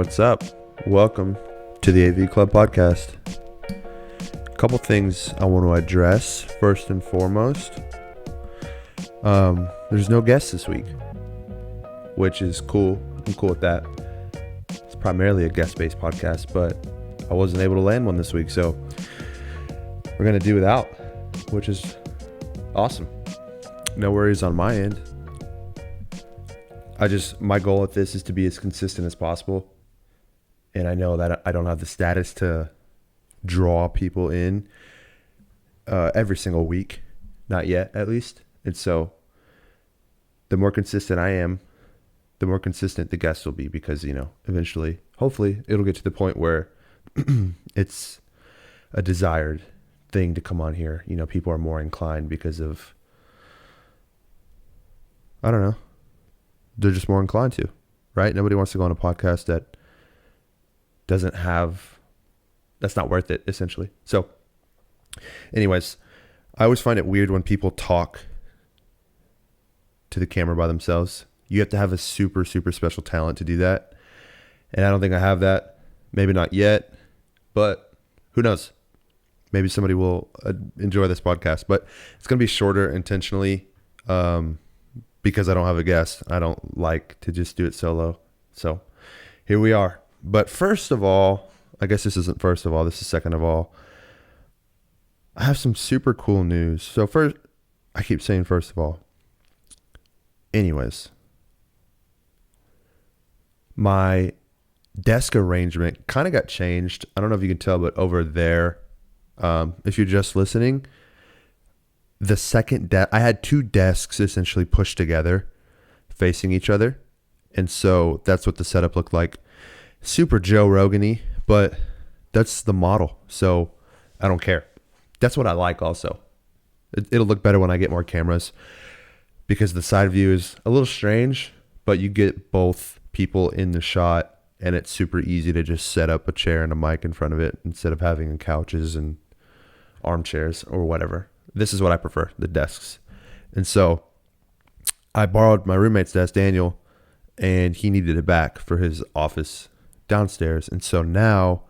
What's up? Welcome to the AV Club podcast. A couple things I want to address. First and foremost, there's no guest this week, which is cool. I'm cool with that. It's primarily a guest-based podcast, but I wasn't able to land one this week, so we're going to do without, which is awesome. No worries on my end. My goal with this is to be as consistent as possible. And I know that I don't have the status to draw people in every single week. Not yet, at least. And so the more consistent I am, the more consistent the guests will be, because, eventually, hopefully, it'll get to the point where it's a desired thing to come on here. People are more inclined because of, I don't know, they're just more inclined to, right? Nobody wants to go on a podcast that's not worth it, essentially. So anyways, I always find it weird when people talk to the camera by themselves. You have to have a super, super special talent to do that. And I don't think I have that. Maybe not yet, but who knows? Maybe somebody will enjoy this podcast, but it's going to be shorter intentionally because I don't have a guest. I don't like to just do it solo. So here we are. But first of all, I guess this isn't first of all, this is second of all. I have some super cool news. So first, I keep saying first of all. Anyways, my desk arrangement kind of got changed. I don't know if you can tell, but over there, if you're just listening, the second I had two desks essentially pushed together facing each other. And so that's what the setup looked like. Super Joe Rogan-y, but that's the model. So I don't care. That's what I like also. It'll look better when I get more cameras, because the side view is a little strange, but you get both people in the shot, and it's super easy to just set up a chair and a mic in front of it instead of having couches and armchairs or whatever. This is what I prefer, the desks. And so I borrowed my roommate's desk, Daniel, and he needed it back for his office downstairs. And so now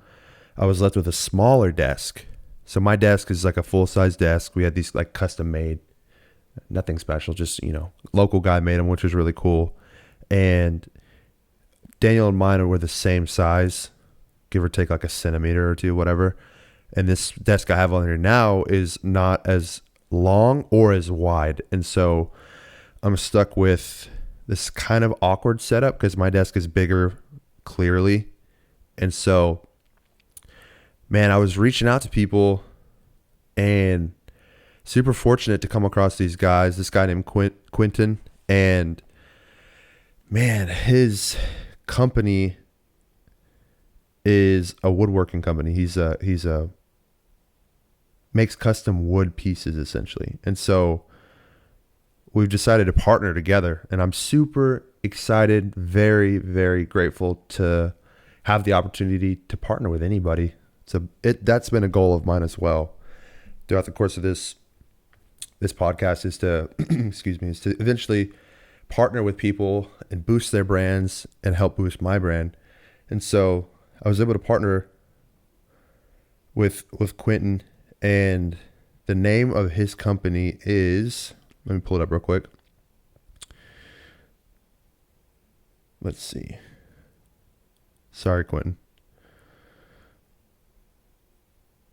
I was left with a smaller desk. So my desk is like a full-size desk. We had these like custom made, nothing special, just, local guy made them, which was really cool. And Daniel and mine were the same size, give or take like a centimeter or two, whatever. And this desk I have on here now is not as long or as wide. And so I'm stuck with this kind of awkward setup because my desk is bigger, clearly. And so, man, I was reaching out to people and super fortunate to come across these guys, this guy named Quentin. And man, his company is a woodworking company. He's makes custom wood pieces essentially. And so we've decided to partner together, and I'm super excited, very, very grateful to have the opportunity to partner with anybody. That's been a goal of mine as well throughout the course of this podcast, is to is to eventually partner with people and boost their brands and help boost my brand. And so I was able to partner with Quentin, and the name of his company is, let me pull it up real quick. Let's see. Sorry, Quentin.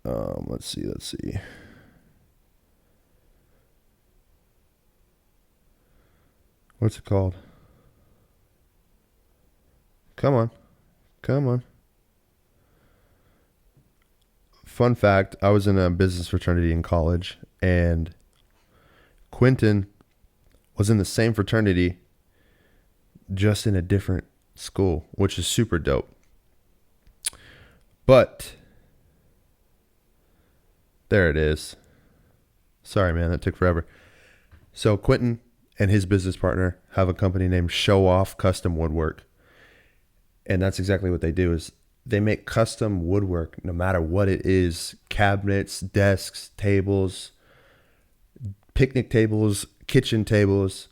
Let's see. What's it called? Come on. Fun fact, I was in a business fraternity in college, and Quentin was in the same fraternity, just in a different school, which is super dope. But there it is. Sorry, man, that took forever. So Quentin and his business partner have a company named Show Off Custom Woodwork. And that's exactly what they do, is they make custom woodwork no matter what it is. Cabinets, desks, tables, picnic tables, kitchen tables,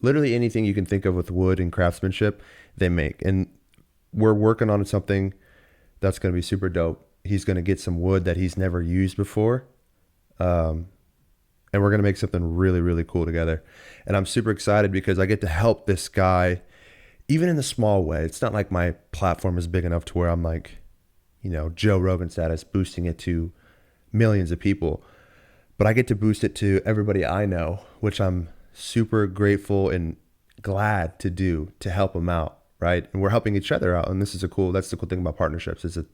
literally anything you can think of with wood and craftsmanship, they make. And we're working on something that's going to be super dope. He's going to get some wood that he's never used before. And we're going to make something really, really cool together. And I'm super excited because I get to help this guy, even in a small way. It's not like my platform is big enough to where I'm like, Joe Rogan status, boosting it to millions of people. But I get to boost it to everybody I know, which I'm super grateful and glad to do, to help them out, right? And we're helping each other out. And that's the cool thing about partnerships, is that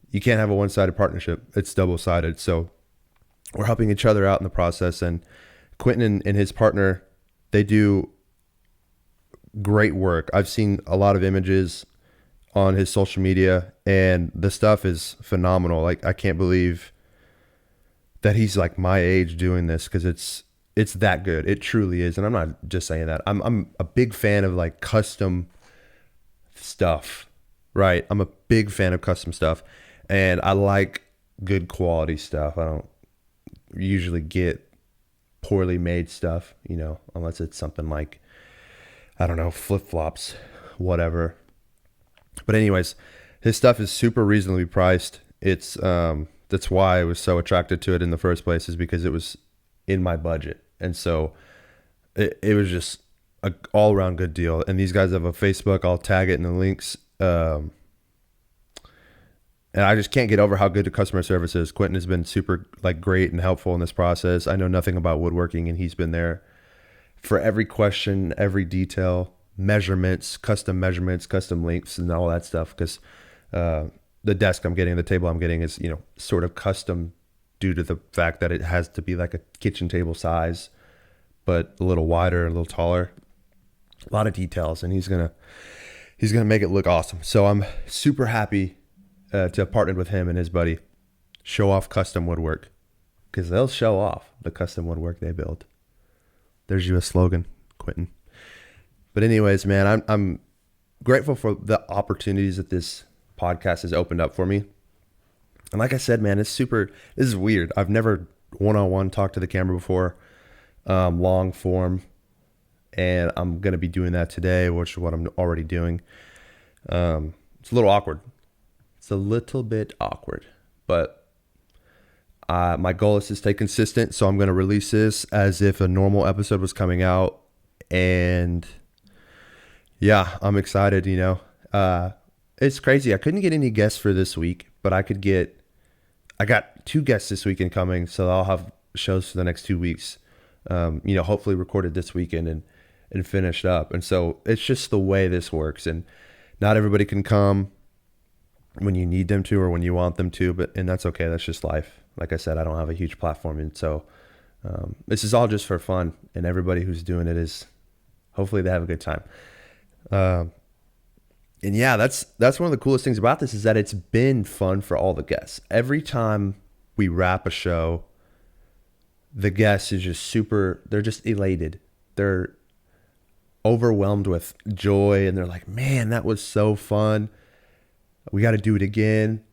you can't have a one-sided partnership. It's double-sided. So we're helping each other out in the process. And Quentin and his partner, they do great work. I've seen a lot of images on his social media, and the stuff is phenomenal. Like, I can't believe that he's like my age doing this, because it's that good. It truly is. And I'm not just saying that. I'm a big fan of like custom stuff, right? I'm a big fan of custom stuff, and I like good quality stuff. I don't usually get poorly made stuff, unless it's something like, I don't know, flip-flops, whatever. But anyways, his stuff is super reasonably priced. It's that's why I was so attracted to it in the first place, is because it was in my budget. And so it was just an all-around good deal. And these guys have a Facebook. I'll tag it in the links. And I just can't get over how good the customer service is. Quentin has been super great and helpful in this process. I know nothing about woodworking, and he's been there for every question, every detail, measurements, custom lengths, and all that stuff. Because the desk I'm getting, the table I'm getting is, sort of custom due to the fact that it has to be like a kitchen table size, but a little wider, a little taller. A lot of details, and he's gonna make it look awesome. So I'm super happy to have partnered with him and his buddy. Show Off Custom Woodwork, because they'll show off the custom woodwork they build. There's you a slogan, Quentin. But anyways, man, I'm grateful for the opportunities that this podcast has opened up for me. And like I said, man, this is weird. I've never one-on-one talked to the camera before, long form. And I'm going to be doing that today, which is what I'm already doing. It's a little awkward. It's a little bit awkward, but my goal is to stay consistent. So I'm going to release this as if a normal episode was coming out. And yeah, I'm excited, it's crazy. I couldn't get any guests for this week, but I got 2 guests this weekend coming. So I'll have shows for the next 2 weeks, hopefully recorded this weekend and finished up. And so it's just the way this works. And not everybody can come when you need them to or when you want them to, and that's okay. That's just life. Like I said, I don't have a huge platform. And so this is all just for fun, and everybody who's doing it is, hopefully they have a good time. And yeah, that's one of the coolest things about this, is that it's been fun for all the guests. Every time we wrap a show, the guests is just they're just elated. They're overwhelmed with joy, and they're like, man, that was so fun. We got to do it again.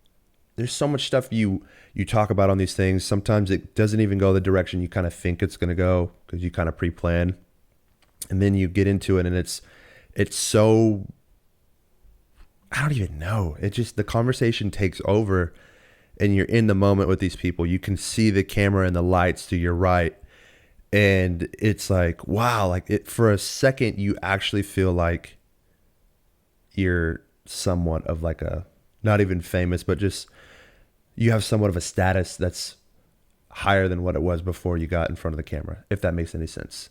There's so much stuff you talk about on these things. Sometimes it doesn't even go the direction you kind of think it's going to go, because you kind of pre-plan, and then you get into it, and it's so, I don't even know. It just, the conversation takes over, and you're in the moment with these people. You can see the camera and the lights to your right, and it's like, wow, for a second, you actually feel like you're somewhat of like a, not even famous, but just, you have somewhat of a status that's higher than what it was before you got in front of the camera, if that makes any sense.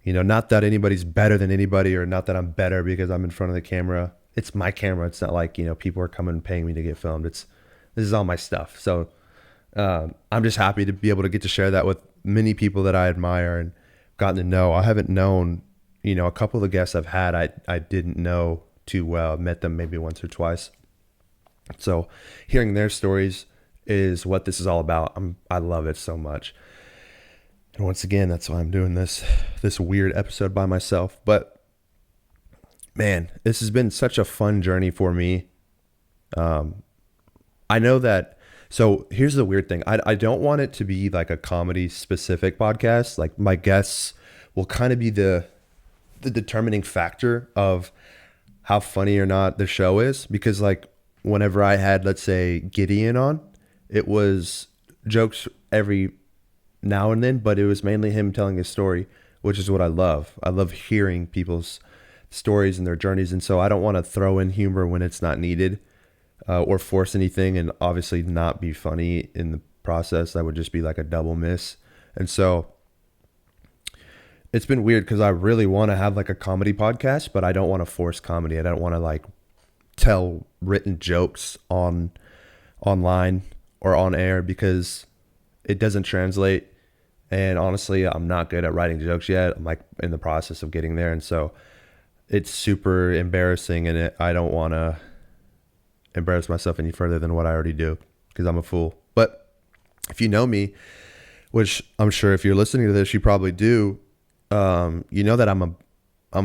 Not that anybody's better than anybody, or not that I'm better because I'm in front of the camera. It's my camera. It's not like, people are coming and paying me to get filmed. This is all my stuff. So I'm just happy to be able to get to share that with many people that I admire and gotten to know. I haven't known, a couple of the guests I've had, I didn't know too well. I've met them maybe once or twice. So hearing their stories is what this is all about. I love it so much. And once again, that's why I'm doing this weird episode by myself. But man, this has been such a fun journey for me. I know that. So here's the weird thing. I don't want it to be like a comedy specific podcast. Like, my guests will kind of be the determining factor of how funny or not the show is, because like whenever I had, let's say, Gideon on, it was jokes every now and then, but it was mainly him telling his story, which is what I love. I love hearing people's stories and their journeys. And so I don't want to throw in humor when it's not needed, or force anything and obviously not be funny in the process. That would just be like a double miss. And so it's been weird because I really want to have like a comedy podcast, but I don't want to force comedy. I don't want to like tell written jokes online or on air because it doesn't translate. And honestly, I'm not good at writing jokes yet. I'm like in the process of getting there. And so it's super embarrassing, and I don't want to embarrass myself any further than what I already do because I'm a fool. But if you know me, which I'm sure if you're listening to this, you probably do, you know that I'm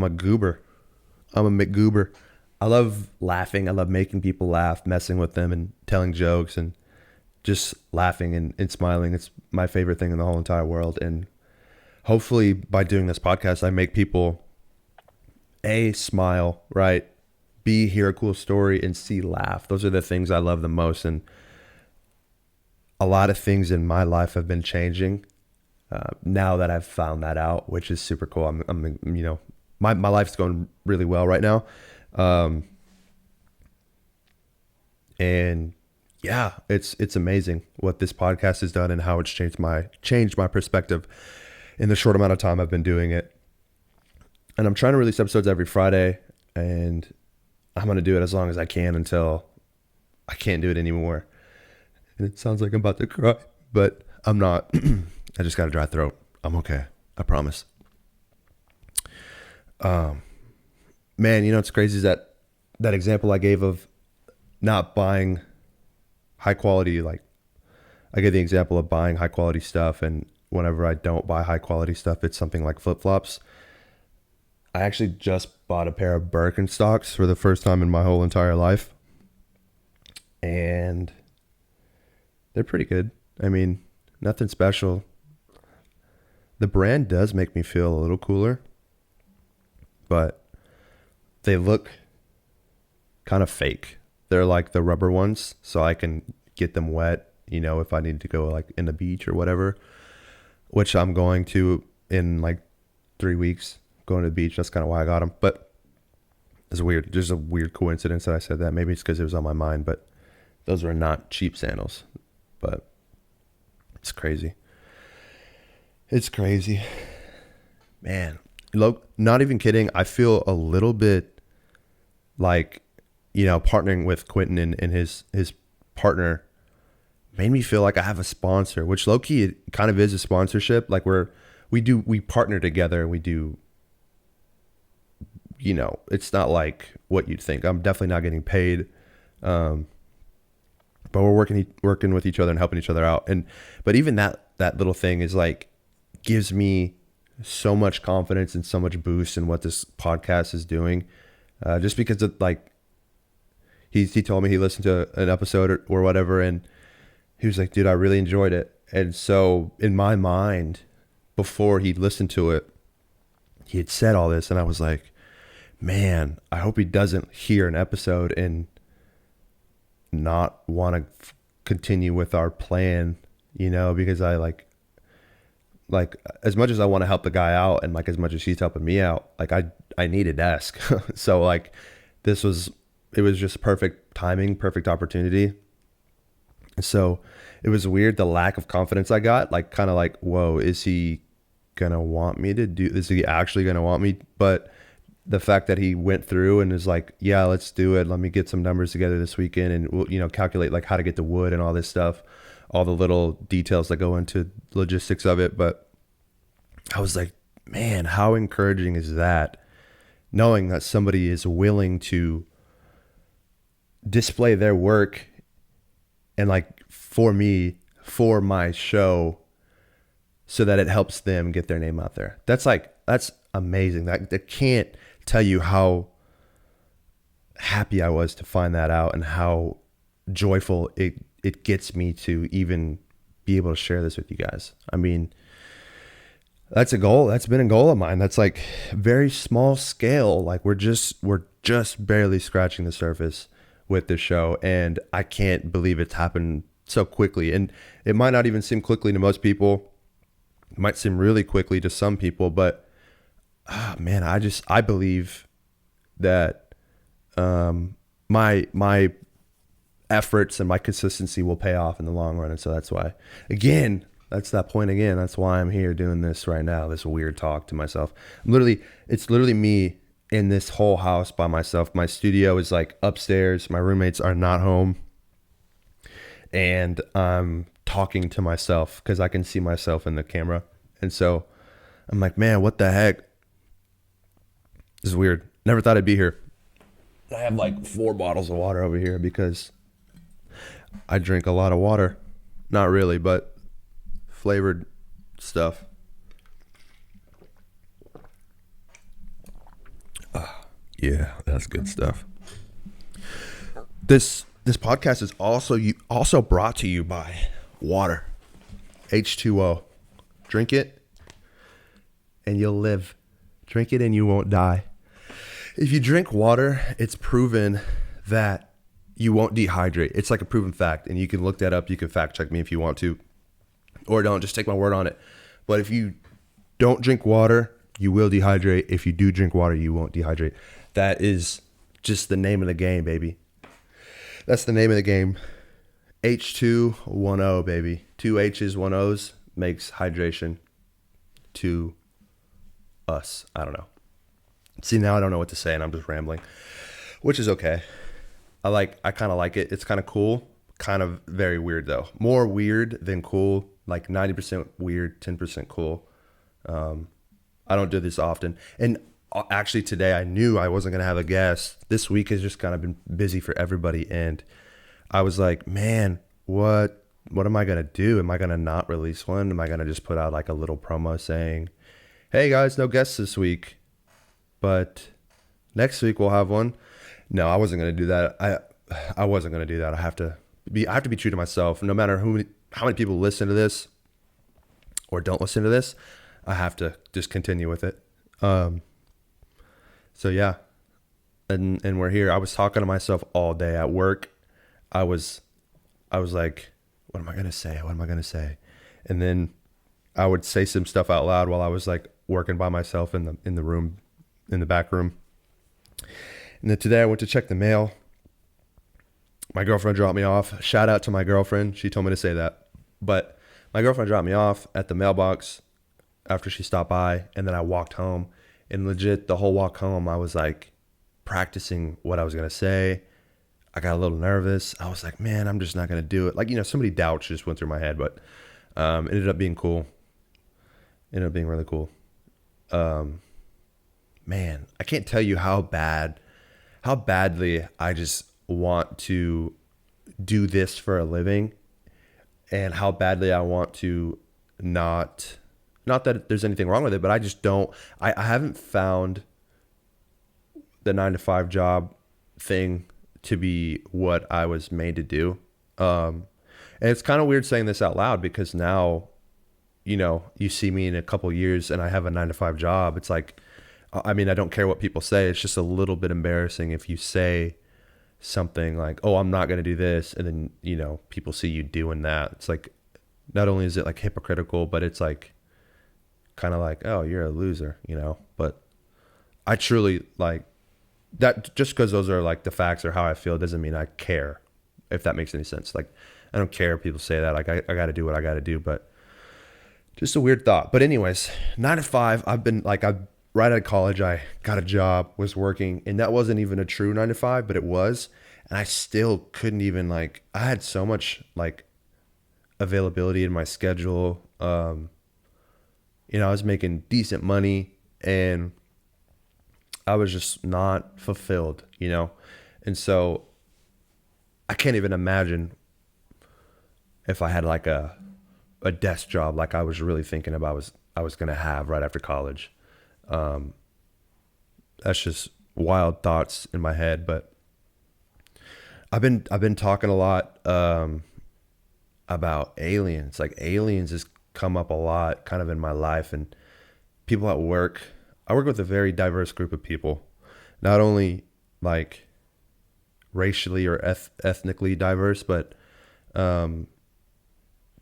a goober. I'm a McGoober. I love laughing. I love making people laugh, messing with them and telling jokes and just laughing and smiling. It's my favorite thing in the whole entire world. And hopefully by doing this podcast, I make people A, smile, right? B, hear a cool story, and C, laugh. Those are the things I love the most. And a lot of things in my life have been changing now that I've found that out, which is super cool. I'm my life's going really well right now. And yeah, it's amazing what this podcast has done and how it's changed my perspective in the short amount of time I've been doing it. And I'm trying to release episodes every Friday, and I'm going to do it as long as I can until I can't do it anymore. And it sounds like I'm about to cry, but I'm not. I just got a dry throat. I'm okay. I promise. Man, it's crazy is that example I gave of not buying high quality, like I gave the example of buying high quality stuff, and whenever I don't buy high quality stuff, it's something like flip-flops. I actually just bought a pair of Birkenstocks for the first time in my whole entire life, and they're pretty good. I mean, nothing special. The brand does make me feel a little cooler, but they look kind of fake. They're like the rubber ones, so I can get them wet, if I need to go like in the beach or whatever, which I'm going to in like 3 weeks, going to the beach. That's kind of why I got them. But it's weird. There's a weird coincidence that I said that. Maybe it's because it was on my mind, but those were not cheap sandals. But it's crazy. It's crazy. Man, not even kidding. I feel a little bit like, partnering with Quentin and his partner made me feel like I have a sponsor, which low-key it kind of is a sponsorship. Like we partner together. We do, it's not like what you'd think. I'm definitely not getting paid. But we're working with each other and helping each other out. But even that little thing is like, gives me so much confidence and so much boost in what this podcast is doing. Just because of like, he told me he listened to an episode or whatever, and he was like, dude, I really enjoyed it. And so in my mind, before he listened to it, he had said all this, and I was like, man, I hope he doesn't hear an episode and not want to continue with our plan, because I like as much as I want to help the guy out and like as much as he's helping me out, like I need a desk. So like it was just perfect timing, perfect opportunity. So it was weird, the lack of confidence I got, like kind of like, whoa, is he gonna want me to do this? Is he actually gonna want me? But the fact that he went through and is like, yeah, let's do it. Let me get some numbers together this weekend, and we'll, calculate like how to get the wood and all this stuff, all the little details that go into logistics of it. But I was like, man, how encouraging is that? Knowing that somebody is willing to display their work and like for me, for my show, so that it helps them get their name out there. That's amazing. That can't tell you how happy I was to find that out and how joyful it gets me to even be able to share this with you guys. I mean, That's a goal. That's been a goal of mine. That's like very small scale. Like we're just barely scratching the surface with this show, and I can't believe it's happened so quickly. And it might not even seem quickly to most people. It might seem really quickly to some people, but man, I believe that my efforts and my consistency will pay off in the long run. And so that's why, again, that's that point again. That's why I'm here doing this right now. This weird talk to myself. It's literally me in this whole house by myself. My studio is like upstairs. My roommates are not home. And I'm talking to myself because I can see myself in the camera. And so I'm like, man, what the heck? This is weird. Never thought I'd be here. I have like 4 bottles of water over here because I drink a lot of water. Not really, but flavored stuff. Yeah, that's good stuff. This podcast is also brought to you by water. H2O. Drink it and you'll live. Drink it and you won't die. If you drink water, it's proven that you won't dehydrate. It's like a proven fact, and you can look that up. You can fact check me if you want to, or don't. Just take my word on it. But if you don't drink water, you will dehydrate. If you do drink water, you won't dehydrate. That is just the name of the game, baby. That's the name of the game. H210, baby. 2 H's, 1 O's makes hydration to us. I don't know. See, now I don't know what to say, and I'm just rambling, which is okay. I kind of like it. It's kind of cool, kind of very weird though. More weird than cool, like 90% weird, 10% cool. I don't do this often. And actually today I knew I wasn't going to have a guest. This week has just kind of been busy for everybody. And I was like, man, what am I going to do? Am I going to not release one? Am I going to just put out like a little promo saying, hey guys, no guests this week, but next week we'll have one? No, I wasn't going to do that. I wasn't going to do that. I have to be true to myself. No matter how many people listen to this or don't listen to this, I have to just continue with it. So yeah, and we're here. I was talking to myself all day at work. I was like, what am I going to say? What am I going to say? And then I would say some stuff out loud while I was like working by myself in the room, in the back room. And then today I went to check the mail. My girlfriend dropped me off. Shout out to my girlfriend. She told me to say that. But my girlfriend dropped me off at the mailbox after she stopped by. And then I walked home. And legit, the whole walk home, I was like practicing what I was going to say. I got a little nervous. I was like, man, I'm just not going to do it. Like, so many doubts just went through my head. But it ended up being cool. Ended up being really cool. Man, I can't tell you how badly I just want to do this for a living, and how badly I want to not that there's anything wrong with it, but I just don't, I haven't found the 9-to-5 job thing to be what I was made to do. And it's kind of weird saying this out loud because now, you see me in a couple years and I have a 9-to-5 job. It's like, I mean, I don't care what people say. It's just a little bit embarrassing if you say something like, oh, I'm not going to do this. And then, people see you doing that. It's like, not only is it like hypocritical, but it's like kind of like, oh, you're a loser, but I truly like that. Just because those are like the facts or how I feel doesn't mean I care, if that makes any sense. Like, I don't care if people say that. Like, I got to do what I got to do, but just a weird thought. But anyways, 9-to-5, I've right out of college, I got a job, was working, and that wasn't even a true 9-to-5, but it was. And I still couldn't even I had so much availability in my schedule. I was making decent money and I was just not fulfilled, And so I can't even imagine if I had a desk job like I was really thinking about I was going to have right after college. That's just wild thoughts in my head, but I've been talking a lot about aliens. Like, aliens has come up a lot kind of in my life, and people at work. I work with a very diverse group of people, not only like racially or ethnically diverse, but um,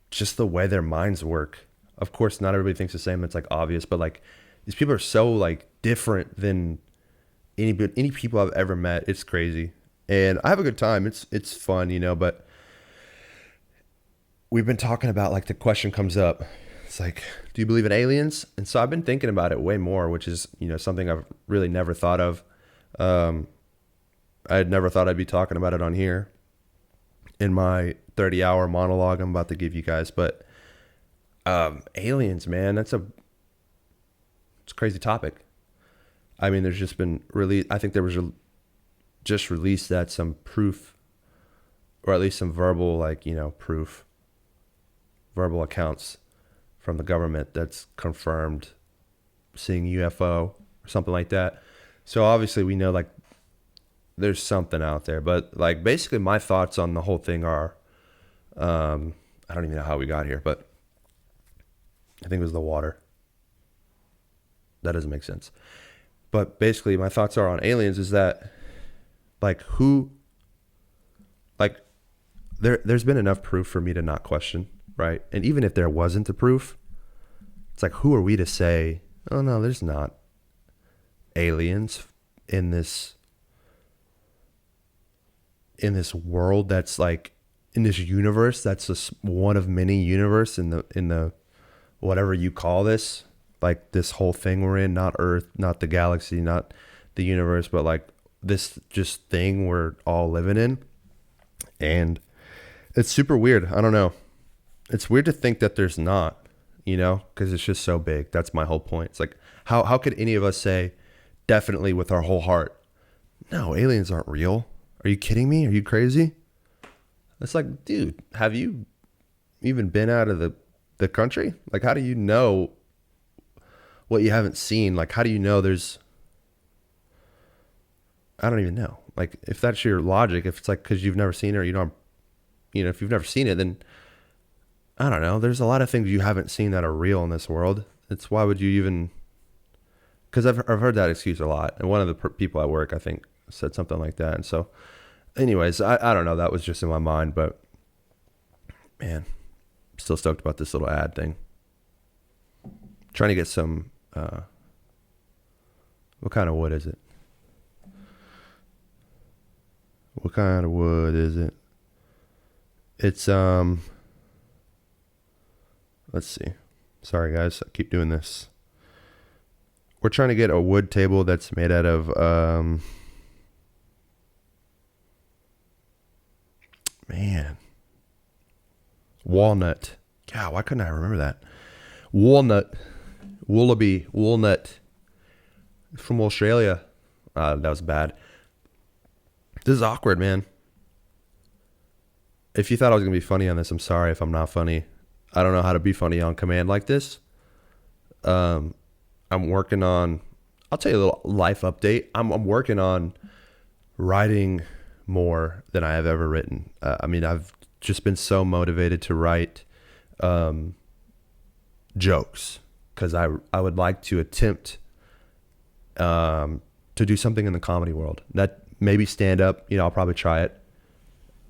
just the way their minds work. Of course, not everybody thinks the same. It's like obvious, but like these people are so like different than any people I've ever met. It's crazy, and I have a good time. It's fun, but we've been talking about, like, the question comes up. It's like, do you believe in aliens? And so I've been thinking about it way more, which is, something I've really never thought of. Um, I had never thought I'd be talking about it on here in my 30-hour monologue I'm about to give you guys. But aliens, man, it's a crazy topic. I mean, there's just been I think there was just released that some proof, or at least some verbal, like, proof, verbal accounts from the government that's confirmed seeing UFO or something like that. So obviously we know, like, there's something out there. But, like, basically my thoughts on the whole thing are, I don't even know how we got here, but I think it was the water. That doesn't make sense. But basically my thoughts are on aliens is that, like, there's been enough proof for me to not question, right? And even if there wasn't the proof, it's like, who are we to say, oh no, there's not aliens in this world that's, like, in this universe that's just one of many universe in the whatever you call this, like, this whole thing we're in, not Earth, not the galaxy, not the universe, but, like, this just thing we're all living in. And it's super weird. I don't know. It's weird to think that there's not, because it's just so big. That's my whole point. It's like, how could any of us say definitely with our whole heart, no, aliens aren't real? Are you kidding me? Are you crazy? It's like, dude, have you even been out of the country? Like, how do you know what you haven't seen? Like, how do you know I don't even know. Like, if that's your logic, if it's like, cause you've never seen it, or if you've never seen it, then I don't know. There's a lot of things you haven't seen that are real in this world. It's why would you even, cause I've heard that excuse a lot. And one of the people at work, I think, said something like that. And so anyways, I don't know. That was just in my mind, but man, I'm still stoked about this little ad thing. Trying to get some, what kind of wood is it? What kind of wood is it? It's, let's see. Sorry guys, I keep doing this. We're trying to get a wood table that's made out of, walnut. God, why couldn't I remember that? Walnut. Walnut. From Australia. That was bad. This is awkward, man. If you thought I was going to be funny on this, I'm sorry if I'm not funny. I don't know how to be funny on command like this. I'm working on, I'll tell you a little life update. I'm working on writing more than I have ever written. I mean, I've just been so motivated to write jokes, because I would like to attempt to do something in the comedy world. That maybe stand up, I'll probably try it.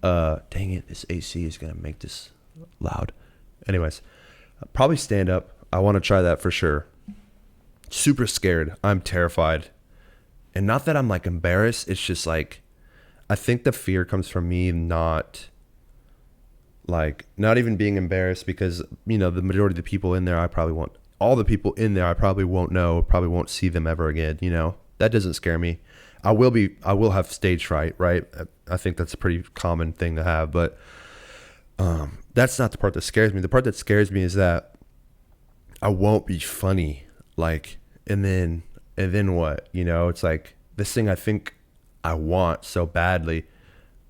Dang it, this AC is going to make this loud. Anyways, probably stand up. I want to try that for sure. Super scared. I'm terrified. And not that I'm, like, embarrassed. It's just, like, I think the fear comes from me not even being embarrassed, because, the majority of the people in there, all the people in there, I probably won't know, probably won't see them ever again. That doesn't scare me. I will have stage fright, right? I think that's a pretty common thing to have, but that's not the part that scares me. The part that scares me is that I won't be funny, like, and then what? It's like this thing I think I want so badly.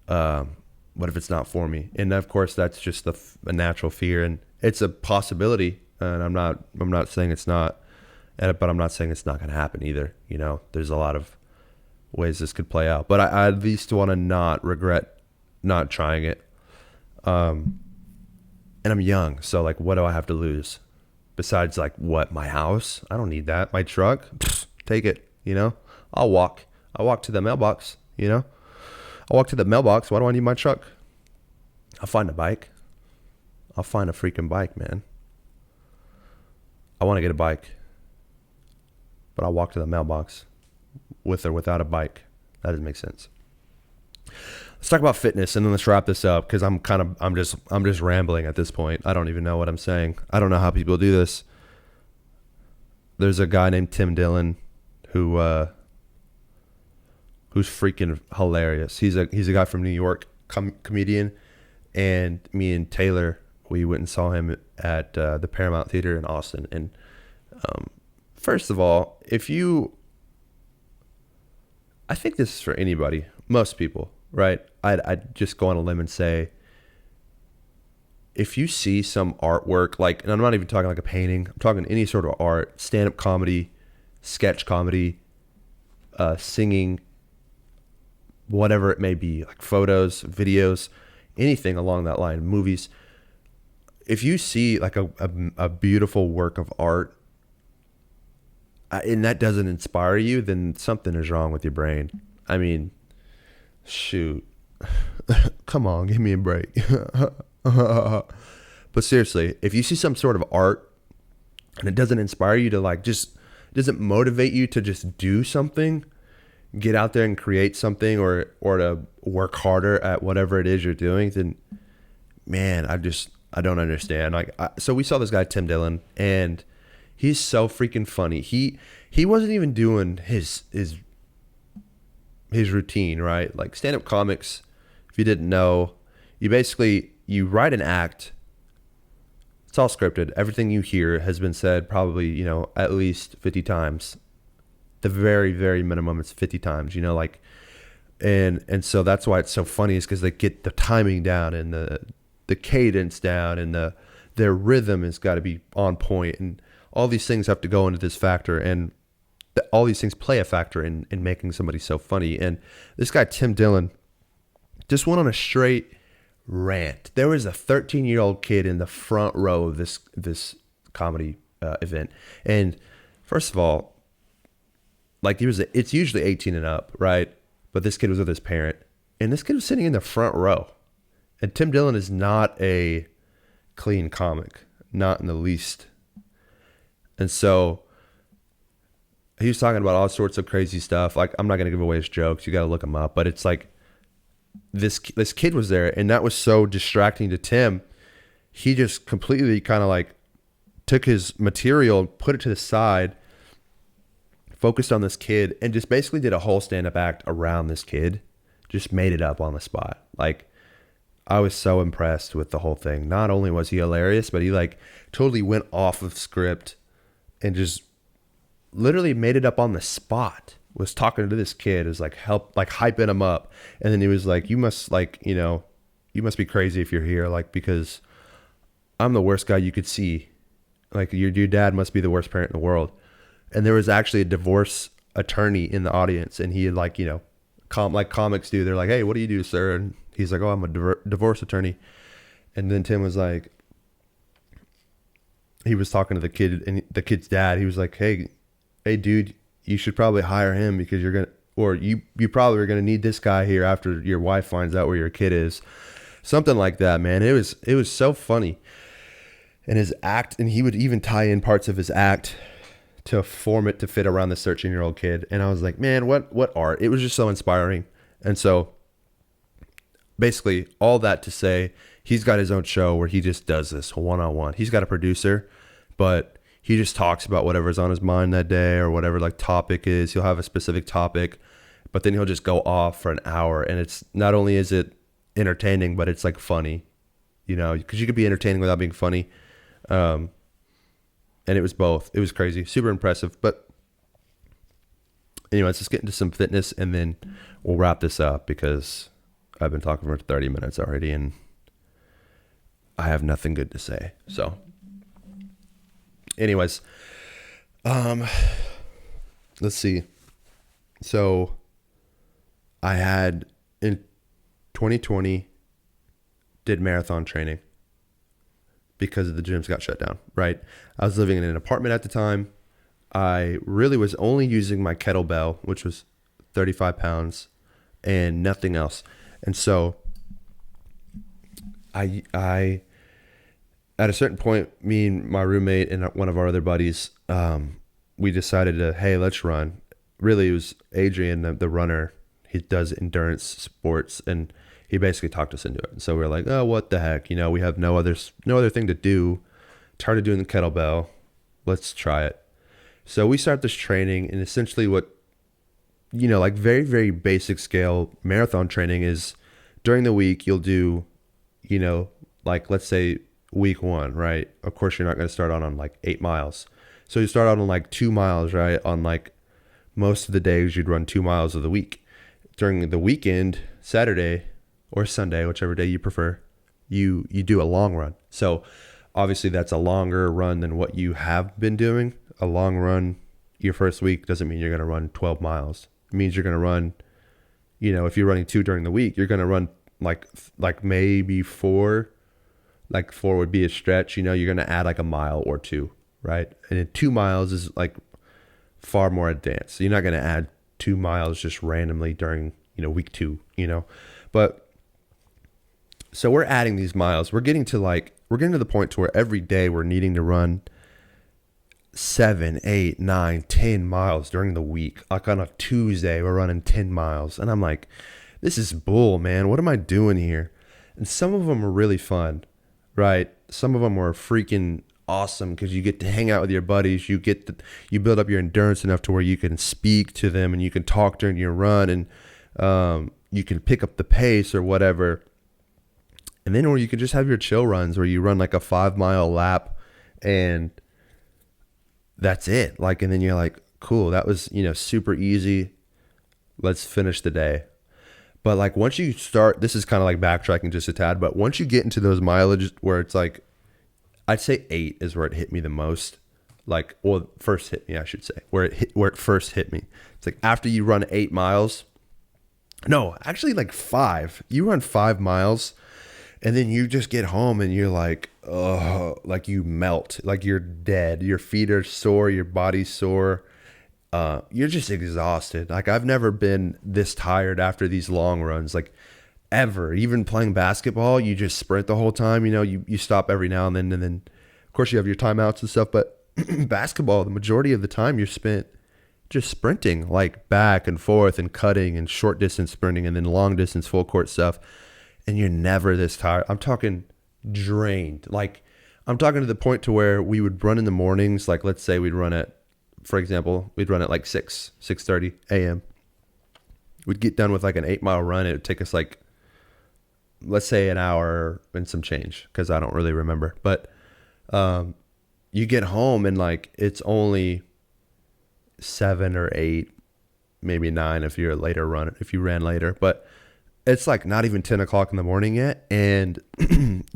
What if it's not for me? And of course, that's just a natural fear, and it's a possibility. And I'm not saying it's not, but I'm not saying it's not going to happen either. There's a lot of ways this could play out, but I at least want to not regret not trying it. And I'm young, so, like, what do I have to lose besides like what, my house? I don't need that. My truck? Pfft, take it, you know? I'll walk to the mailbox, you know? I'll walk to the mailbox. Why do I need my truck? I'll find a bike. I'll find a freaking bike, man. I want to get a bike, but I'll walk to the mailbox with or without a bike. That doesn't make sense. Let's talk about fitness and then let's wrap this up because I'm just rambling at this point. I don't even know what I'm saying. I don't know how people do this. There's a guy named Tim Dillon who's freaking hilarious. He's a guy from New York, comedian, and me and Taylor, we went and saw him at the Paramount Theater in Austin. And first of all, I think this is for anybody, most people, right? I'd just go on a limb and say, if you see some artwork, like, and I'm not even talking like a painting, I'm talking any sort of art, stand-up comedy, sketch comedy, singing, whatever it may be, like photos, videos, anything along that line, movies. If you see like a beautiful work of art and that doesn't inspire you, then something is wrong with your brain. I mean, shoot. Come on, give me a break. But seriously, if you see some sort of art and it doesn't inspire you to like just, it doesn't motivate you to just do something, get out there and create something or to work harder at whatever it is you're doing, then man, I don't understand. Like, so we saw this guy, Tim Dillon, and he's so freaking funny. He wasn't even doing his routine, right? Like stand-up comics, if you didn't know, you write an act. It's all scripted. Everything you hear has been said probably, you know, at least 50 times. The very, very minimum is 50 times, you know, like, and so that's why it's so funny is because they get the timing down and the cadence down and their rhythm has got to be on point, and all these things have to go into this factor, and all these things play a factor in making somebody so funny. And this guy, Tim Dillon, just went on a straight rant. There was a 13-year-old kid in the front row of this comedy event. And first of all, like it's usually 18 and up, right? But this kid was with his parent, and this kid was sitting in the front row. And Tim Dillon is not a clean comic, not in the least. And so he was talking about all sorts of crazy stuff. Like, I'm not going to give away his jokes. You got to look him up. But it's like this kid was there, and that was so distracting to Tim. He just completely kind of like took his material, put it to the side, focused on this kid, and just basically did a whole stand-up act around this kid. Just made it up on the spot. Like, I was so impressed with the whole thing. Not only was he hilarious, but he like totally went off of script and just literally made it up on the spot. Was talking to this kid, was like hyping him up. And then he was like, you must be crazy if you're here. Like, because I'm the worst guy you could see. Like, your dad must be the worst parent in the world. And there was actually a divorce attorney in the audience, and he had like, you know, like comics do. They're like, hey, what do you do, sir? And he's like, oh, I'm a divorce attorney. And then Tim was like, he was talking to the kid and the kid's dad. He was like, hey, dude, you should probably hire him because you probably are going to need this guy here after your wife finds out where your kid is. Something like that, man. It was so funny. And his act, and he would even tie in parts of his act to form it to fit around the 13-year-old kid. And I was like, man, what art? It was just so inspiring. And so basically all that to say, he's got his own show where he just does this one-on-one. He's got a producer, but he just talks about whatever's on his mind that day or whatever like topic is. He'll have a specific topic, but then he'll just go off for an hour. And it's not only is it entertaining, but it's like funny, you know, because you could be entertaining without being funny. And it was both. It was crazy, super impressive. But anyways, let's get into some fitness and then we'll wrap this up because I've been talking for 30 minutes already and I have nothing good to say. So anyways, let's see. So I had in 2020 did marathon training. because the gyms got shut down, right? I was living in an apartment at the time. I really was only using my kettlebell, which was 35 pounds, and nothing else. And so I at a certain point, me and my roommate and one of our other buddies, we decided to, hey, let's run. Really, it was Adrian, the runner. He does endurance sports, and he basically talked us into it. And so we were like, oh, what the heck? You know, we have no other thing to do. Tired of doing the kettlebell. Let's try it. So we start this training, and essentially what, you know, like very, very basic scale marathon training is during the week, you'll do, you know, like let's say week 1, right? Of course, you're not going to start on like 8 miles. So you start out on like 2 miles, right? On like most of the days, you'd run 2 miles of the week. During the weekend, Saturday or Sunday, whichever day you prefer, you do a long run. So obviously that's a longer run than what you have been doing. A long run your first week doesn't mean you're going to run 12 miles. It means you're going to run, you know, if you're running 2 during the week, you're going to run like maybe 4. Like 4 would be a stretch. You know, you're going to add like a mile or 2, right? And then 2 miles is like far more advanced. So you're not going to add 2 miles just randomly during, you know, week 2, you know. But so we're adding these miles. We're getting to the point to where every day we're needing to run 7, 8, 9, 10 miles during the week. Like on a Tuesday, we're running 10 miles. And I'm like, this is bull, man. What am I doing here? And some of them are really fun, right? Some of them are freaking awesome because you get to hang out with your buddies. You build up your endurance enough to where you can speak to them and you can talk during your run, and you can pick up the pace or whatever. And then, or you can just have your chill runs where you run like a 5-mile lap and that's it. Like, and then you're like, cool, that was, you know, super easy. Let's finish the day. But like once you start, this is kind of like backtracking just a tad, but once you get into those mileage where it's like, I'd say 8 is where it hit me the most. Like, well, first hit me, I should say, where it first hit me. It's like after you run 8 miles, no, actually like 5. You run 5 miles and then you just get home and you're like, oh, like you melt, like you're dead. Your feet are sore, your body's sore. You're just exhausted. Like I've never been this tired after these long runs, like ever. Even playing basketball, you just sprint the whole time. You know, you stop every now and then of course you have your timeouts and stuff. But basketball, the majority of the time you're spent just sprinting, like back and forth and cutting and short distance sprinting and then long distance full court stuff. And you're never this tired. I'm talking drained. Like I'm talking to the point to where we would run in the mornings. Like let's say we'd run at, for example, we'd run at like 6:30 a.m. We'd get done with like an 8-mile run. It would take us like, let's say an hour and some change because I don't really remember. But you get home and like it's only 7 or 8, maybe 9 if you're a later runner, if you ran later. But it's like not even 10 o'clock in the morning yet, and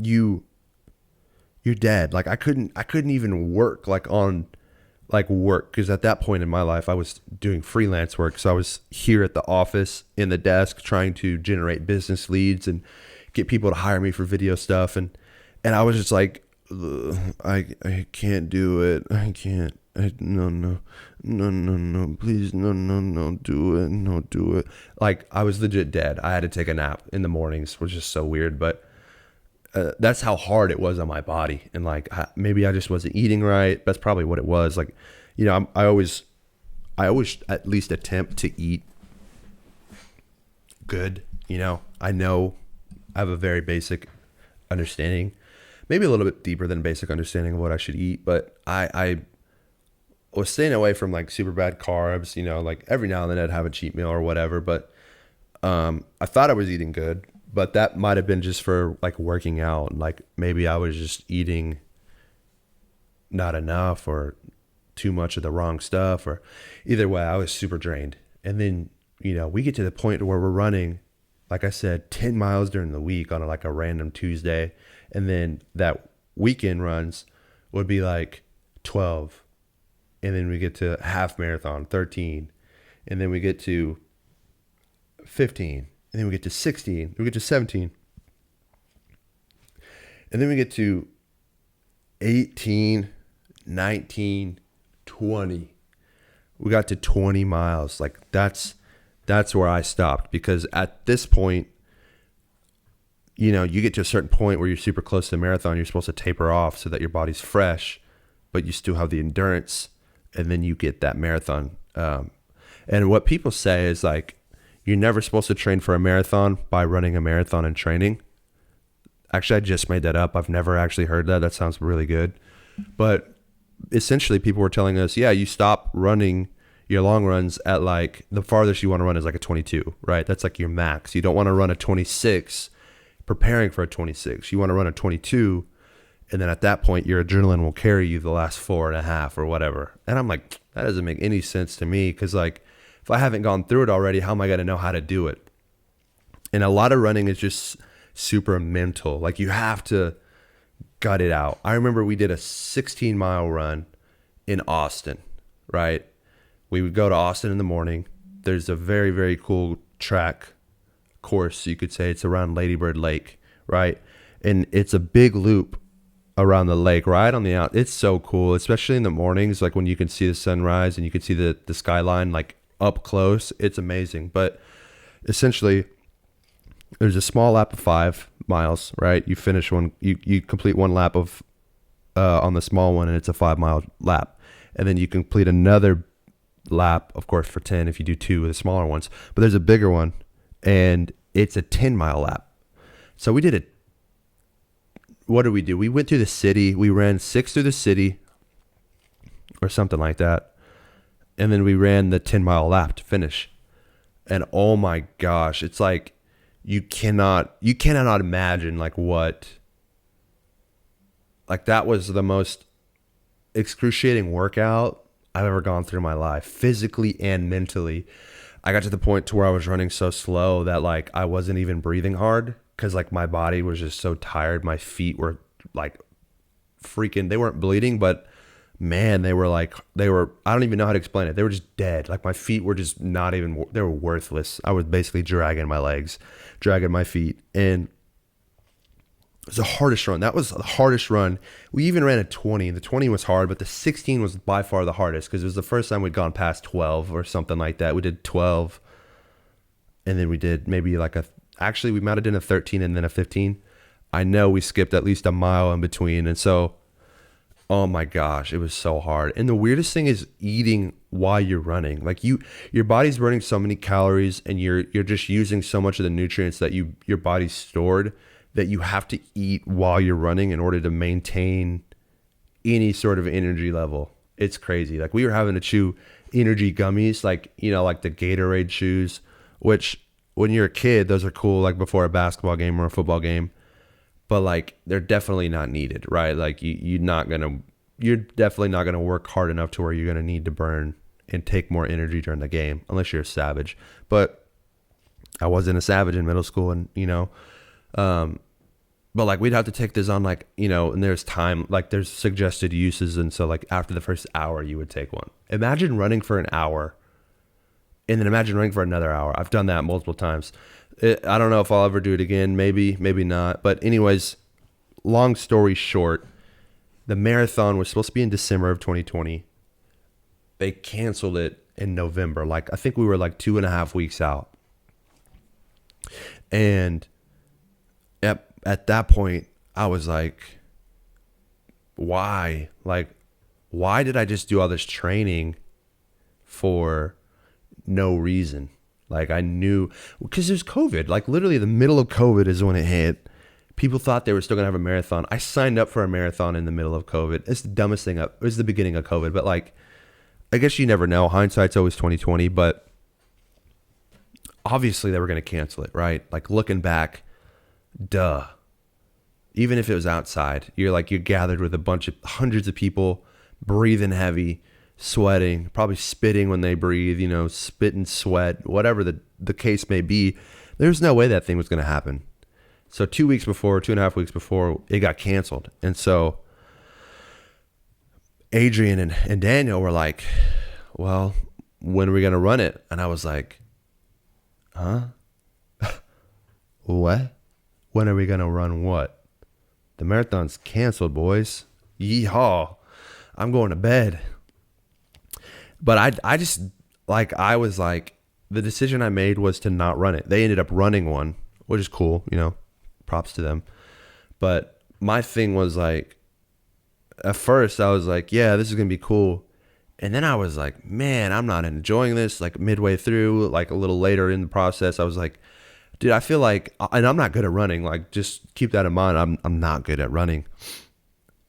you're dead. Like I couldn't even work like on like work, because at that point in my life I was doing freelance work. So I was here at the office in the desk trying to generate business leads and get people to hire me for video stuff, and I was just like, I can't do it. I can't. No, please, no, do it. Like I was legit dead. I had to take a nap in the mornings, which is so weird, but that's how hard it was on my body. And like maybe I just wasn't eating right. That's probably what it was. Like, you know, I always at least attempt to eat good. You know, I have a very basic understanding, maybe a little bit deeper than basic understanding of what I should eat, but I was staying away from like super bad carbs, you know, like every now and then I'd have a cheat meal or whatever, but I thought I was eating good, but that might have been just for like working out. Like maybe I was just eating not enough or too much of the wrong stuff, or either way, I was super drained. And then, you know, we get to the point where we're running, like I said, 10 miles during the week on like a random Tuesday. And then that weekend runs would be like 12. And then we get to half marathon, 13. And then we get to 15. And then we get to 16. We get to 17. And then we get to 18, 19, 20. We got to 20 miles. Like that's where I stopped, because at this point, you get to a certain point where you're super close to the marathon. You're supposed to taper off so that your body's fresh, but you still have the endurance, and then you get that marathon. And what people say is like, you're never supposed to train for a marathon by running a marathon and training. Actually, I just made that up. I've never actually heard that. That sounds really good. But essentially, people were telling us, yeah, you stop running your long runs at like, the farthest you want to run is like a 22, right? That's like your max. You don't want to run a 26 preparing for a 26. You want to run a 22, and then at that point, your adrenaline will carry you the last 4.5 or whatever. And I'm like, that doesn't make any sense to me, because like, if I haven't gone through it already, how am I going to know how to do it? And a lot of running is just super mental. Like, you have to gut it out. I remember we did a 16-mile run in Austin, right? We would go to Austin in the morning. There's a very, very cool track course, you could say. It's around Lady Bird Lake, right? And it's a big loop around the lake, right on the out. It's so cool, especially in the mornings, like when you can see the sunrise and you can see the skyline like up close. It's amazing. But essentially, there's a small lap of 5 miles, right? You finish one, you complete one lap of on the small one, and it's a 5-mile lap. And then you complete another lap, of course, for 10 if you do 2 of the smaller ones. But there's a bigger one, and it's a 10-mile lap. So we did it. What did we do? We went through the city. We ran 6 through the city or something like that. And then we ran the 10-mile lap to finish. And oh my gosh, it's like, you cannot imagine like that was the most excruciating workout I've ever gone through in my life, physically and mentally. I got to the point to where I was running so slow that like I wasn't even breathing hard, because like my body was just so tired. My feet were like freaking, they weren't bleeding, but man, they were, I don't even know how to explain it. They were just dead. Like my feet were just not even, they were worthless. I was basically dragging my legs, dragging my feet. And it was the hardest run. That was the hardest run. We even ran a 20. The 20 was hard, but the 16 was by far the hardest, because it was the first time we'd gone past 12 or something like that. We did 12, and then we did maybe actually we might have done a 13 and then a 15. I know we skipped at least a mile in between. And so, oh my gosh, it was so hard. And the weirdest thing is eating while you're running. Like your body's burning so many calories, and you're just using so much of the nutrients that your body's stored, that you have to eat while you're running in order to maintain any sort of energy level. It's crazy. Like we were having to chew energy gummies, like the Gatorade chews, which when you're a kid, those are cool, like before a basketball game or a football game. But like, they're definitely not needed, right? Like you're definitely not gonna work hard enough to where you're gonna need to burn and take more energy during the game, unless you're a savage. But I wasn't a savage in middle school, and but like we'd have to take this on and there's time, like there's suggested uses, and so like after the first hour you would take one. Imagine running for an hour, and then imagine running for another hour. I've done that multiple times. I don't know if I'll ever do it again. Maybe not. But anyways, long story short, the marathon was supposed to be in December of 2020. They canceled it in November. Like, I think we were like 2.5 weeks out. And at that point, I was like, why? Like, why did I just do all this training for no reason? Like, I knew, because there's COVID. Like, literally the middle of COVID is when it hit. People thought they were still going to have a marathon. I signed up for a marathon in the middle of COVID. It's the dumbest thing up. It was the beginning of COVID. But, like, I guess you never know. Hindsight's always 20/20. But obviously they were going to cancel it, right? Like, looking back, duh. Even if it was outside, you're gathered with a bunch of hundreds of people, breathing heavy, sweating, probably spitting when they breathe, spit and sweat, whatever the case may be. There's no way that thing was going to happen. So 2.5 weeks before, it got canceled. And so Adrian and Daniel were like, well, when are we going to run it? And I was like, huh? What? When are we going to run what? The marathon's canceled, boys. Yeehaw. I'm going to bed. But I just, like, I was like, the decision I made was to not run it. They ended up running one, which is cool, props to them. But my thing was like, at first I was like, yeah, this is going to be cool. And then I was like, man, I'm not enjoying this. Like midway through, like a little later in the process, I was like, dude, I feel like, and I'm not good at running. Like, just keep that in mind. I'm not good at running.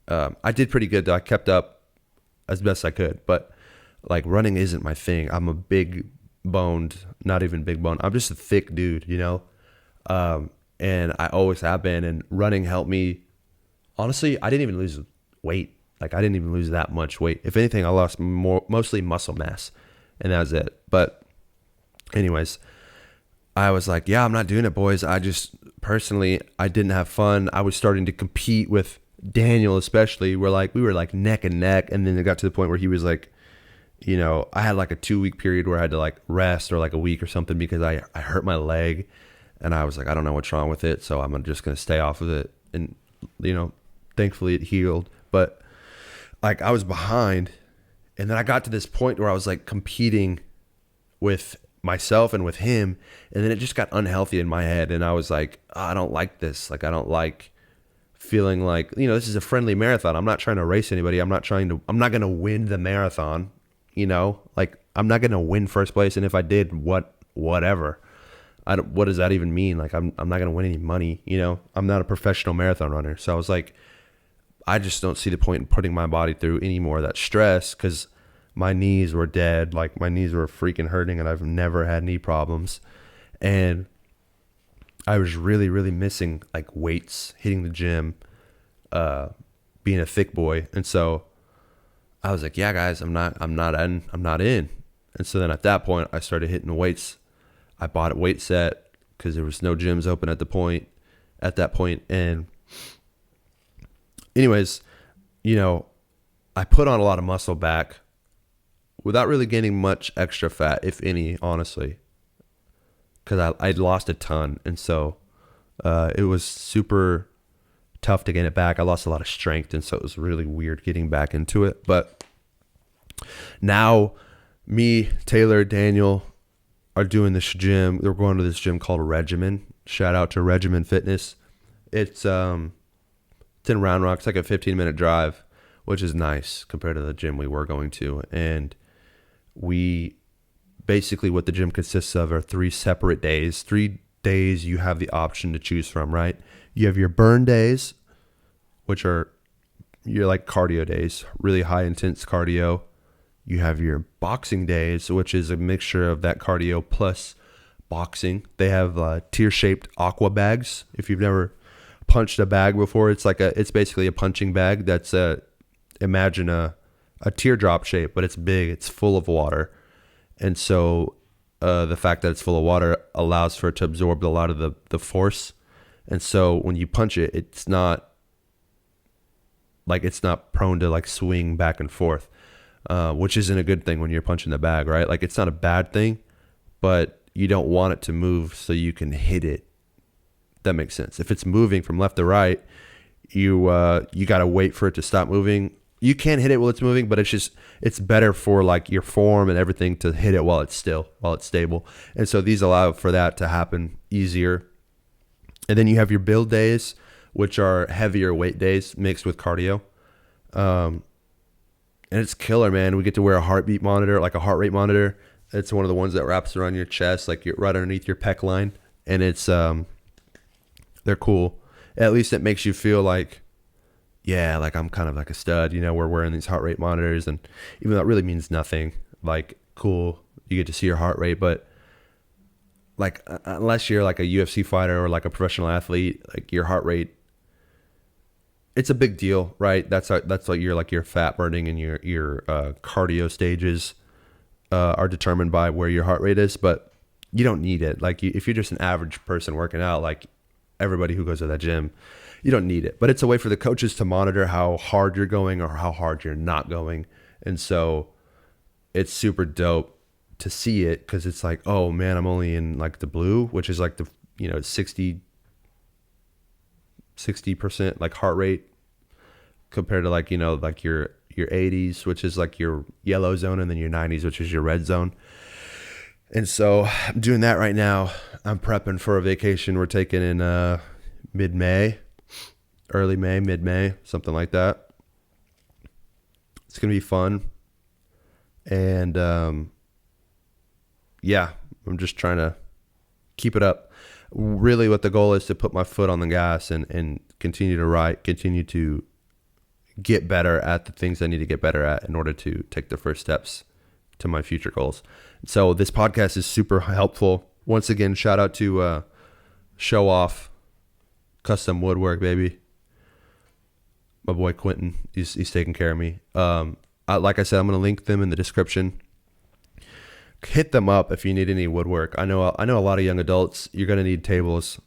I did pretty good though. I kept up as best I could, but like running isn't my thing. I'm a big boned, not even big bone. I'm just a thick dude, and I always have been. And running helped me. Honestly, I didn't even lose weight. Like I didn't even lose that much weight. If anything, I lost mostly muscle mass, and that was it. But anyways, I was like, yeah, I'm not doing it, boys. I just personally, I didn't have fun. I was starting to compete with Daniel, especially. We were like neck and neck, and then it got to the point where he was like, I had like a 2-week period where I had to like rest, or like a week or something, because I hurt my leg, and I was like, I don't know what's wrong with it, so I'm just gonna stay off of it. And thankfully it healed. But like I was behind, and then I got to this point where I was like competing with myself and with him, and then it just got unhealthy in my head, and I was like, oh, I don't like this. Like I don't like feeling like, this is a friendly marathon. I'm not trying to race anybody. I'm not going to win the marathon, like I'm not going to win first place. And if I did, whatever. What does that even mean? Like I'm not going to win any money, I'm not a professional marathon runner. So I was like, I just don't see the point in putting my body through any more of that stress, because my knees were dead. Like my knees were freaking hurting, and I've never had knee problems. And I was really, really missing like weights, hitting the gym, being a thick boy. And so I was like, yeah, guys, I'm not in. And so then at that point I started hitting the weights. I bought a weight set because there was no gyms open at that point. And anyways, I put on a lot of muscle back without really gaining much extra fat, if any, honestly, because I'd lost a ton. And so it was super tough to gain it back. I lost a lot of strength, and so it was really weird getting back into it. But now me, Taylor, Daniel are doing this gym. We're going to this gym called Regimen. Shout out to Regimen Fitness. It's in Round Rock. It's like a 15-minute drive, which is nice compared to the gym we were going to. And we basically, what the gym consists of are 3 separate days. 3 days you have the option to choose from, right? You have your burn days, which are your like cardio days, really high intense cardio. You have your boxing days, which is a mixture of that cardio plus boxing. They have tear-shaped aqua bags. If you've never punched a bag before, it's basically a punching bag that's imagine a teardrop shape, but it's big, it's full of water. And so the fact that it's full of water allows for it to absorb a lot of the force. And so when you punch it, it's not prone to like swing back and forth, which isn't a good thing when you're punching the bag, right? Like it's not a bad thing, but you don't want it to move so you can hit it. That makes sense. If it's moving from left to right, you got to wait for it to stop moving. You can hit it while it's moving, but it's better for like your form and everything to hit it while it's stable. And so these allow for that to happen easier. And then you have your build days, which are heavier weight days mixed with cardio. And it's killer, man. We get to wear a heartbeat monitor, like a heart rate monitor. It's one of the ones that wraps around your chest, like right underneath your pec line. And it's, they're cool. At least it makes you feel like, yeah, like I'm kind of like a stud, we're wearing these heart rate monitors. And even though it really means nothing, like cool, you get to see your heart rate, but like unless you're like a UFC fighter or like a professional athlete, like your heart rate, it's a big deal, right? That's like your fat burning and your cardio stages are determined by where your heart rate is, but you don't need it. Like if you're just an average person working out, like everybody who goes to that gym, you don't need it. But it's a way for the coaches to monitor how hard you're going or how hard you're not going. And so it's super dope to see it, because it's like, oh man, I'm only in like the blue, which is like the 60% like heart rate compared to like, like your 80s, which is like your yellow zone, and then your 90s, which is your red zone. And so I'm doing that right now. I'm prepping for a vacation we're taking in mid-May, early May, mid-May, something like that. It's going to be fun. And yeah, I'm just trying to keep it up. Really what the goal is to put my foot on the gas and continue to write, continue to get better at the things I need to get better at in order to take the first steps to my future goals. So this podcast is super helpful. Once again, shout out to Show Off Custom Woodwork, baby. My boy Quentin, he's taking care of me. Like I said, I'm going to link them in the description. Hit them up if you need any woodwork. I know a lot of young adults, you're going to need tables.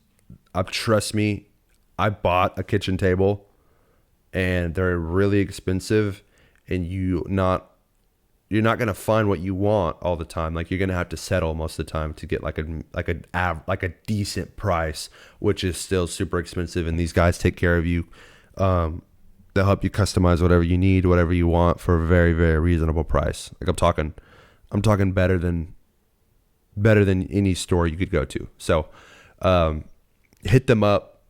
Trust me, I bought a kitchen table and they're really expensive, and you're not going to find what you want all the time. Like, you're going to have to settle most of the time to get like a decent price, which is still super expensive. And these guys take care of you. They'll help you customize whatever you need, whatever you want, for a very, very reasonable price. Like, I'm talking better than any store you could go to. So, hit them up,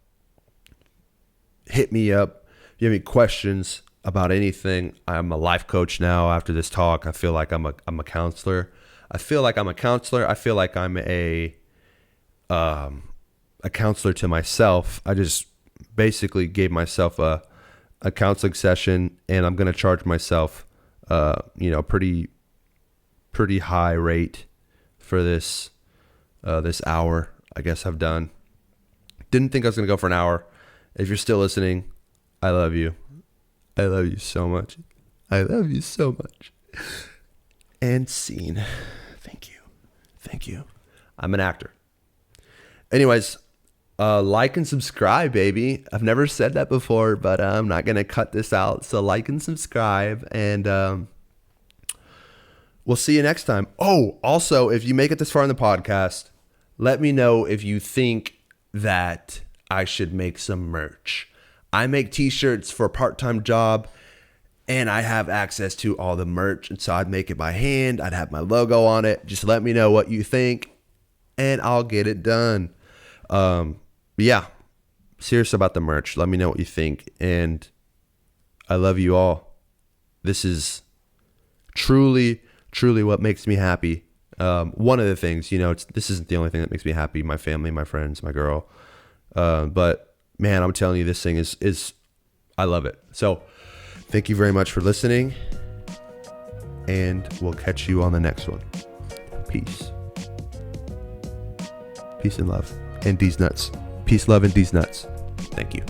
hit me up. If you have any questions about anything, I'm a life coach now. After this talk, I feel like I'm a counselor. I feel like I'm a counselor to myself. I just basically gave myself a counseling session, and I'm going to charge myself, pretty high rate for this hour. I guess I've done. Didn't think I was going to go for an hour. If you're still listening, I love you. I love you so much. I love you so much. And scene. Thank you. Thank you. I'm an actor. Anyways, like and subscribe, baby. I've never said that before, but I'm not going to cut this out. So like and subscribe, and we'll see you next time. Oh, also, if you make it this far in the podcast, let me know if you think that I should make some merch. I make t-shirts for a part-time job, and I have access to all the merch. And so I'd make it by hand. I'd have my logo on it. Just let me know what you think, and I'll get it done. But yeah, serious about the merch. Let me know what you think. And I love you all. This is truly what makes me happy. One of the things, this isn't the only thing that makes me happy. My family, my friends, my girl. But man, I'm telling you, this thing is I love it. So thank you very much for listening, and we'll catch you on the next one. Peace. Peace and love. And these nuts. Peace, love, and these nuts. Thank you.